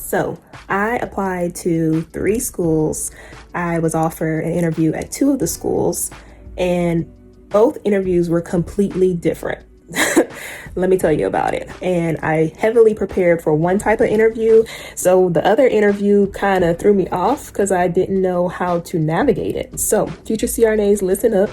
So I applied to 3 schools. I was offered an interview at 2 of the schools, and both interviews were completely different. Let me tell you about it. And I heavily prepared for one type of interview. So the other interview kind of threw me off because I didn't know how to navigate it. So future CRNAs, listen up.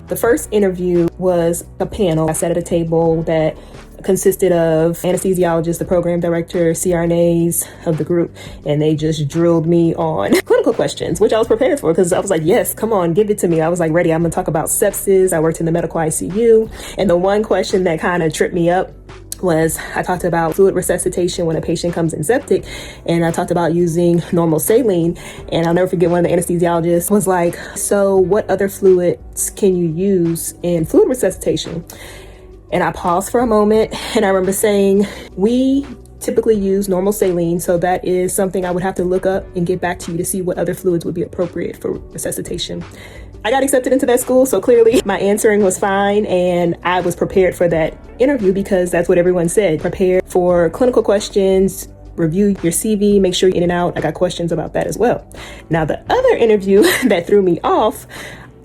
The first interview was a panel. I sat at a table that consisted of anesthesiologists, the program director, CRNAs of the group, and they just drilled me on clinical questions, which I was prepared for because I was like, yes, come on, give it to me. I was like, ready. I'm gonna talk about sepsis. I worked in the medical ICU. And the one question that kind of tripped me up was I talked about fluid resuscitation when a patient comes in septic, and I talked about using normal saline. And I'll never forget, one of the anesthesiologists was like, so what other fluids can you use in fluid resuscitation? And I paused for a moment, and I remember saying, we typically use normal saline, so that is something I would have to look up and get back to you to see what other fluids would be appropriate for resuscitation. I got accepted into that school, so clearly my answering was fine, and I was prepared for that interview because that's what everyone said. Prepare for clinical questions, review your CV, make sure you're in and out. I got questions about that as well. Now, the other interview that threw me off,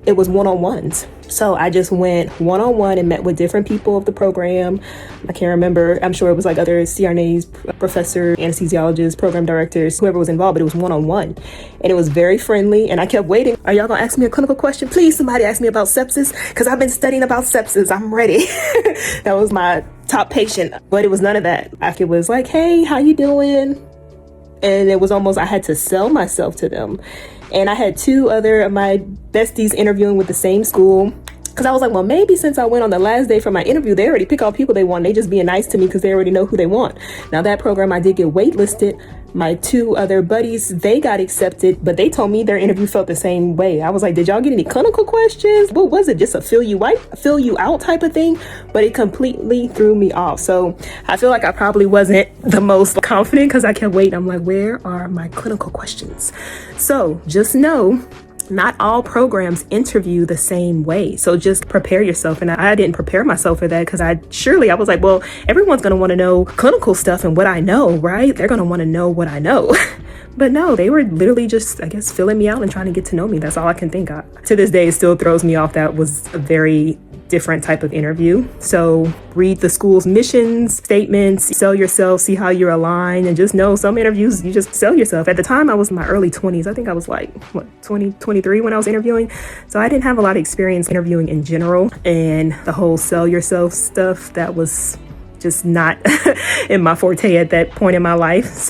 it was one-on-ones. So I just went one-on-one and met with different people of the program. I can't remember. I'm sure it was like other CRNAs, professor, anesthesiologists, program directors, whoever was involved, but it was one-on-one. And it was very friendly. And I kept waiting. Are y'all gonna ask me a clinical question? Please, somebody ask me about sepsis, because I've been studying about sepsis. I'm ready. That was my top patient. But it was none of that. It was like, hey, how you doing? And it was almost, I had to sell myself to them. And I had 2 other of my besties interviewing with the same school. Because I was like, well, maybe since I went on the last day for my interview, they already pick out people they want. They just being nice to me because they already know who they want. Now, that program, I did get waitlisted. My 2 other buddies, they got accepted, but they told me their interview felt the same way. I was like, did y'all get any clinical questions? What was it? Just a fill you out type of thing? But it completely threw me off. So I feel like I probably wasn't the most confident because I kept waiting. I'm like, where are my clinical questions? So just know, not all programs interview the same way. So just prepare yourself. And I didn't prepare myself for that because I was like, well, everyone's going to want to know clinical stuff and what I know, right? They're going to want to know what I know. But no, they were literally just, I guess, filling me out and trying to get to know me. That's all I can think of. To this day, it still throws me off. That was a very different type of interview. So read the school's missions, statements, sell yourself, see how you're aligned, and just know some interviews, you just sell yourself. At the time, I was in my early 20s. I think I was like, 23 when I was interviewing. So I didn't have a lot of experience interviewing in general. And the whole sell yourself stuff, that was just not in my forte at that point in my life. So